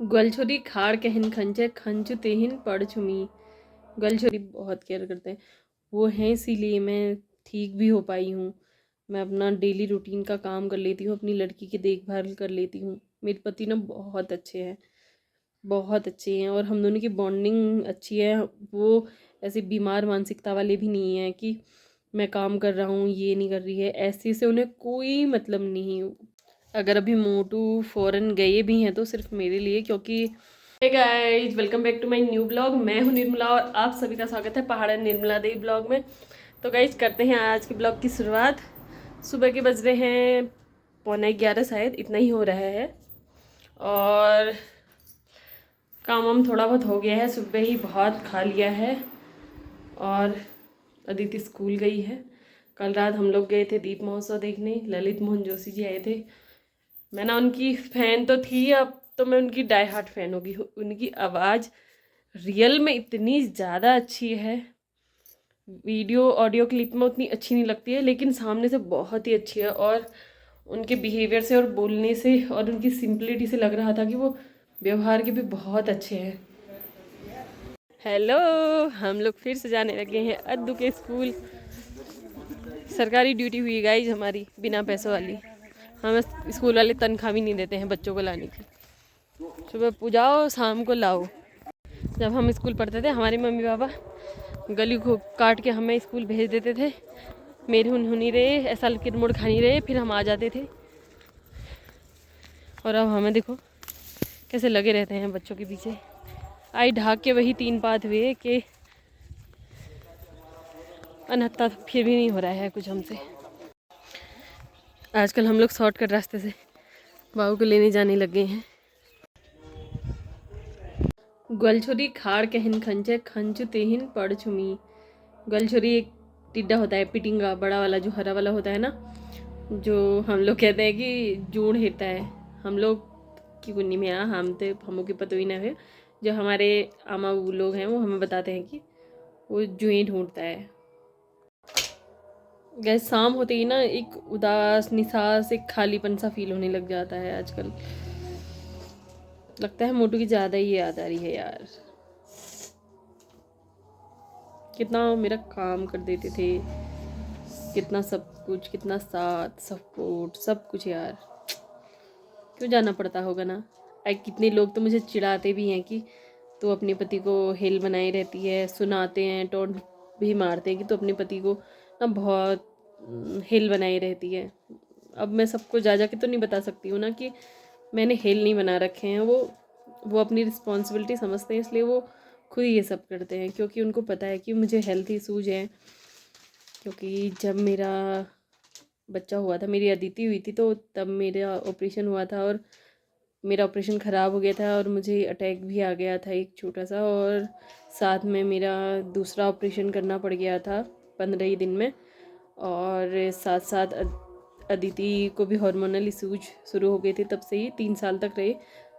गलछोरी खाड़ कहन खंचे खंचु तेहिन पड़ छुमी। गलछोरी बहुत केयर करते हैं वो हैं, इसीलिए मैं ठीक भी हो पाई हूँ। मैं अपना डेली रूटीन का काम कर लेती हूँ, अपनी लड़की की देखभाल कर लेती हूँ। मेरे पति ना बहुत अच्छे हैं, बहुत अच्छे हैं, और हम दोनों की बॉन्डिंग अच्छी है। वो ऐसे बीमार मानसिकता वाले भी नहीं हैं कि मैं काम कर रहा हूँ ये नहीं कर रही है, ऐसे से उन्हें कोई मतलब नहीं। अगर अभी मोटू फॉरेन गए भी हैं तो सिर्फ मेरे लिए, क्योंकि hey guys, welcome back to my new blog. मैं हूँ निर्मला और आप सभी का स्वागत है पहाड़ निर्मला देवी ब्लॉग में। तो गाइस करते हैं आज के ब्लॉग की शुरुआत। सुबह के बज रहे हैं 11:15 शायद, इतना ही हो रहा है, और काम वाम थोड़ा बहुत हो गया है, सुबह ही बहुत खा लिया है। और अदिति स्कूल गई है। कल रात हम लोग गए थे दीप महोत्सव देखने, ललित मोहन जोशी जी आए थे। मैं ना उनकी फ़ैन तो थी, अब तो मैं उनकी डाई हार्ट फ़ैन होगी। उनकी आवाज़ रियल में इतनी ज़्यादा अच्छी है, वीडियो ऑडियो क्लिप में उतनी अच्छी नहीं लगती है, लेकिन सामने से बहुत ही अच्छी है। और उनके बिहेवियर से और बोलने से और उनकी सिंपलिटी से लग रहा था कि वो व्यवहार के भी बहुत अच्छे हैं। हेलो, हम लोग फिर से जाने लगे हैं अद्दू के स्कूल। सरकारी ड्यूटी हुई गाइज हमारी, बिना पैसों वाली। हमें स्कूल वाले तनख्वाह भी नहीं देते हैं बच्चों को लाने की। सुबह पुजाओ शाम को लाओ। जब हम स्कूल पढ़ते थे हमारे मम्मी पापा गली को काट के हमें स्कूल भेज देते थे। मेरे हुन रहे, ऐसा किरमुड़ खानी रहे, फिर हम आ जाते थे। और अब हमें देखो कैसे लगे रहते हैं बच्चों के पीछे। आई ढाक के वही 3 पात हुए कि अनहत्ता फिर भी नहीं हो रहा है कुछ हमसे। आजकल हम लोग शॉर्टकट रास्ते से बाबू को लेने जाने लगे हैं। गलछोरी खाड़ कहन खंचे खंचु तेहिन पड़ छुमी। गलछोरी एक टिड्डा होता है, पिटिंगा बड़ा वाला, जो हरा वाला होता है ना, जो हम लोग कहते हैं कि जूड़ हेता है। हम लोग की कुन्नी में यहाँ हम थे, हमों की पतोई ना है। जो हमारे आमा वो लोग हैं वो हमें बताते हैं कि वो जुएं ढूंढता है। गैस शाम होते ही ना एक उदास निसास, एक खालीपन सा फील होने लग जाता है आजकल। लगता है मोटू की ज़्यादा ही याद आ रही है यार। कितना मेरा काम कर देते थे, कितना सब कुछ, कितना साथ सपोर्ट सब कुछ यार। क्यों जाना पड़ता होगा ना। कितने लोग तो मुझे चिढ़ाते भी हैं कि तू अपने पति को हेल बनाई रहती है, सुनाते हैं, टोंट भी मारते हैं कि तू अपने पति को ना बहुत हेल बनाई रहती है। अब मैं सबको जा के तो नहीं बता सकती हूँ ना कि मैंने हेल नहीं बना रखे हैं। वो अपनी रिस्पॉन्सिबिलिटी समझते हैं, इसलिए वो खुद ये सब करते हैं, क्योंकि उनको पता है कि मुझे हेल्थ इशूज हैं। क्योंकि जब मेरा बच्चा हुआ था, मेरी अदिति हुई थी, तो तब मेरा ऑपरेशन हुआ था, और मेरा ऑपरेशन ख़राब हो गया था, और मुझे अटैक भी आ गया था एक छोटा सा, और साथ में मेरा दूसरा ऑपरेशन करना पड़ गया था 15 ही दिन में। और साथ साथ अदिति को भी हार्मोनल इशूज शुरू हो गए थे, तब से ही 3 साल तक रहे।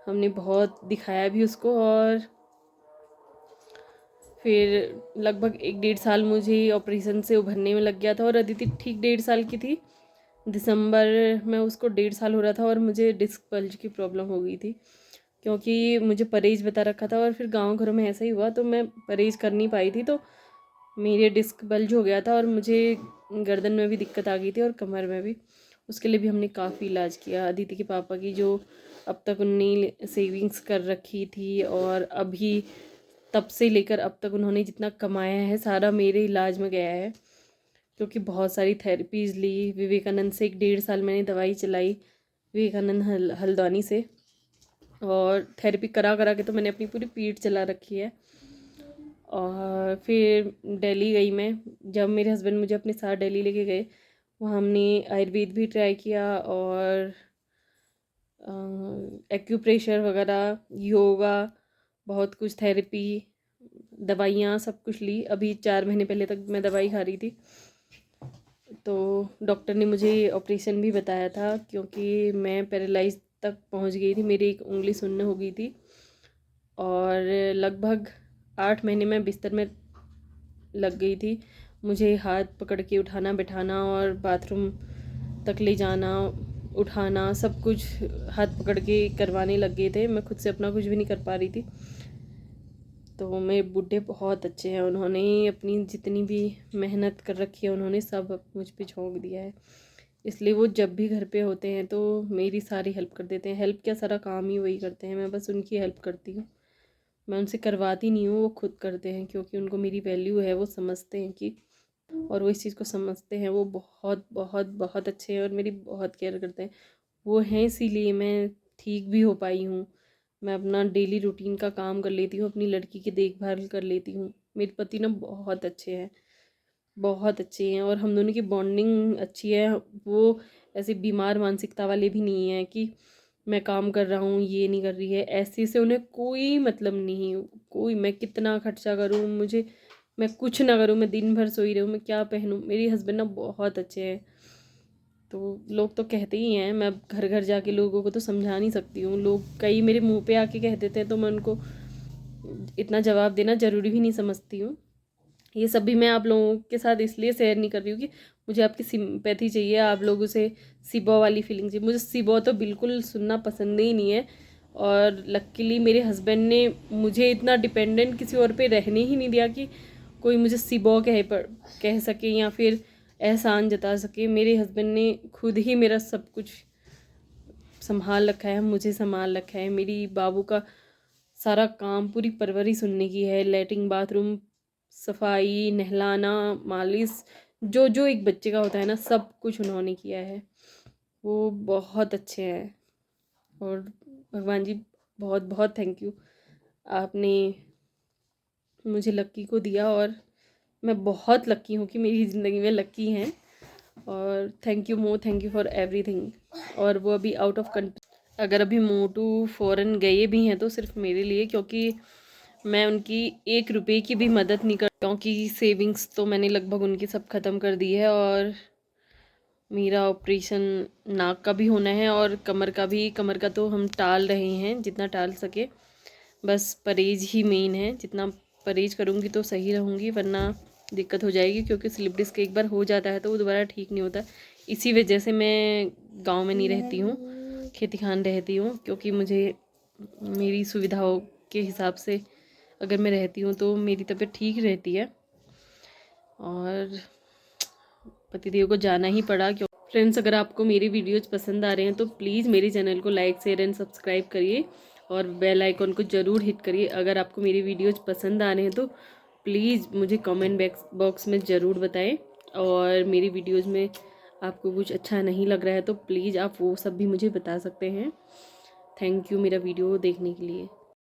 हमने बहुत दिखाया भी उसको, और फिर लगभग 1-1.5 साल मुझे ऑपरेशन से उभरने में लग गया था। और अदिति ठीक 1.5 साल की थी, दिसंबर में उसको 1.5 साल हो रहा था, और मुझे डिस्क बल्ज की प्रॉब्लम हो गई थी, क्योंकि मुझे परहेज बता रखा था। और फिर गांव घरों में ऐसा ही हुआ, तो मैं परहेज कर नहीं पाई थी, तो मेरे डिस्क बल्ज हो गया था, और मुझे गर्दन में भी दिक्कत आ गई थी और कमर में भी। उसके लिए भी हमने काफ़ी इलाज किया। अदिति के पापा की जो अब तक उन्होंने सेविंग्स कर रखी थी, और अभी तब से लेकर अब तक उन्होंने जितना कमाया है सारा मेरे इलाज में गया है। क्योंकि बहुत सारी थेरेपीज़ ली, विवेकानंद से 1-1.5 साल मैंने दवाई चलाई, विवेकानंद हल्द्वानी से। और थेरेपी करा करा के तो मैंने अपनी पूरी पीठ चला रखी है। और फिर दिल्ली गई मैं, जब मेरे हस्बैंड मुझे अपने साथ दिल्ली लेके गए, वहाँ हमने आयुर्वेद भी ट्राई किया, और एक्यूप्रेशर वगैरह, योगा, बहुत कुछ, थेरेपी, दवाइयाँ, सब कुछ ली। अभी 4 महीने पहले तक मैं दवाई खा रही थी। तो डॉक्टर ने मुझे ऑपरेशन भी बताया था, क्योंकि मैं पैरालाइज तक पहुंच गई थी, मेरी एक उंगली सुन्न हो गई थी। और लगभग 8 महीने में बिस्तर में लग गई थी। मुझे हाथ पकड़ के उठाना बैठाना और बाथरूम तक ले जाना, उठाना सब कुछ हाथ पकड़ के करवाने लग गए थे। मैं खुद से अपना कुछ भी नहीं कर पा रही थी। तो मेरे बुड्ढे बहुत अच्छे हैं, उन्होंने अपनी जितनी भी मेहनत कर रखी है उन्होंने सब मुझ पे झोंक दिया है। इसलिए वो जब भी घर पे होते हैं तो मेरी सारी हेल्प कर देते हैं। हेल्प क्या, सारा काम ही वही करते हैं, मैं बस उनकी हेल्प करती हूँ। मैं उनसे करवाती नहीं हूँ, वो खुद करते हैं, क्योंकि उनको मेरी वैल्यू है, वो समझते हैं कि, और वो इस चीज़ को समझते हैं। वो बहुत बहुत बहुत अच्छे हैं और मेरी बहुत केयर करते हैं। वो हैं इसीलिए मैं ठीक भी हो पाई हूँ। मैं अपना डेली रूटीन का काम कर लेती हूँ, अपनी लड़की की देखभाल कर लेती हूँ। मेरे पति ना बहुत अच्छे हैं, बहुत अच्छे हैं, और हम दोनों की बॉन्डिंग अच्छी है। वो ऐसे बीमार मानसिकता वाले भी नहीं हैं कि मैं काम कर रहा हूँ ये नहीं कर रही है, ऐसे से उन्हें कोई मतलब नहीं। कोई, मैं कितना खर्चा करूँ, मुझे, मैं कुछ ना करूँ, मैं दिन भर सोई रहूँ, मैं क्या पहनूँ, मेरे हस्बैंड ना बहुत अच्छे हैं। तो लोग तो कहते ही हैं, मैं घर घर जाके लोगों को तो समझा नहीं सकती हूँ। लोग कई मेरे मुंह पे आके कह देते हैं तो मैं उनको इतना जवाब देना ज़रूरी भी नहीं समझती हूँ। ये सब भी मैं आप लोगों के साथ इसलिए शेयर नहीं कर रही हूँ कि मुझे आपकी सिंपैथी चाहिए, आप लोगों से सिबो वाली फीलिंग चाहिए। मुझे सिबो तो बिल्कुल सुनना पसंद ही नहीं है। और लकीली मेरे हस्बैंड ने मुझे इतना डिपेंडेंट किसी और पे रहने ही नहीं दिया कि कोई मुझे सिबो कह सके या फिर एहसान जता सके। मेरे हस्बैंड ने खुद ही मेरा सब कुछ संभाल रखा है, मुझे संभाल रखा है। मेरी बाबू का सारा काम, पूरी परवरिश उन्होंने की है। लैट्रिन बाथरूम, सफाई, नहलाना, मालिश, जो जो एक बच्चे का होता है ना, सब कुछ उन्होंने किया है। वो बहुत अच्छे हैं। और भगवान जी, बहुत बहुत थैंक यू, आपने मुझे लक्की को दिया। और मैं बहुत लक्की हूँ कि मेरी ज़िंदगी में लक्की हैं। और थैंक यू फॉर एवरीथिंग। और वो अभी आउट ऑफ कंट्री, अगर अभी मोटू फ़ॉरेन गए भी हैं तो सिर्फ मेरे लिए, क्योंकि मैं उनकी 1 रुपये की भी मदद नहीं कर, क्योंकि सेविंग्स तो मैंने लगभग उनकी सब ख़त्म कर दी है। और मेरा ऑपरेशन नाक का भी होना है और कमर का भी। कमर का तो हम टाल रहे हैं जितना टाल सके, बस परहेज ही मेन है। जितना परहेज करूँगी तो सही रहूँगी, वरना दिक्कत हो जाएगी, क्योंकि स्लिप डिस्क एक बार हो जाता है तो वो दोबारा ठीक नहीं होता। इसी वजह से मैं गांव में नहीं रहती हूँ, खेती खान रहती हूँ, क्योंकि मुझे मेरी सुविधाओं के हिसाब से अगर मैं रहती हूँ तो मेरी तबीयत ठीक रहती है। और पतिदेव को जाना ही पड़ा। क्यों फ्रेंड्स, अगर आपको मेरी वीडियोज़ पसंद आ रहे हैं तो प्लीज़ मेरे चैनल को लाइक, शेयर एंड सब्सक्राइब करिए और बेल आइकॉन को ज़रूर हिट करिए। अगर आपको मेरी वीडियोज़ पसंद आ रहे हैं तो प्लीज़ मुझे कमेंट बॉक्स में ज़रूर बताएं। और मेरी वीडियोज़ में आपको कुछ अच्छा नहीं लग रहा है तो प्लीज़ आप वो सब भी मुझे बता सकते हैं। थैंक यू मेरा वीडियो देखने के लिए।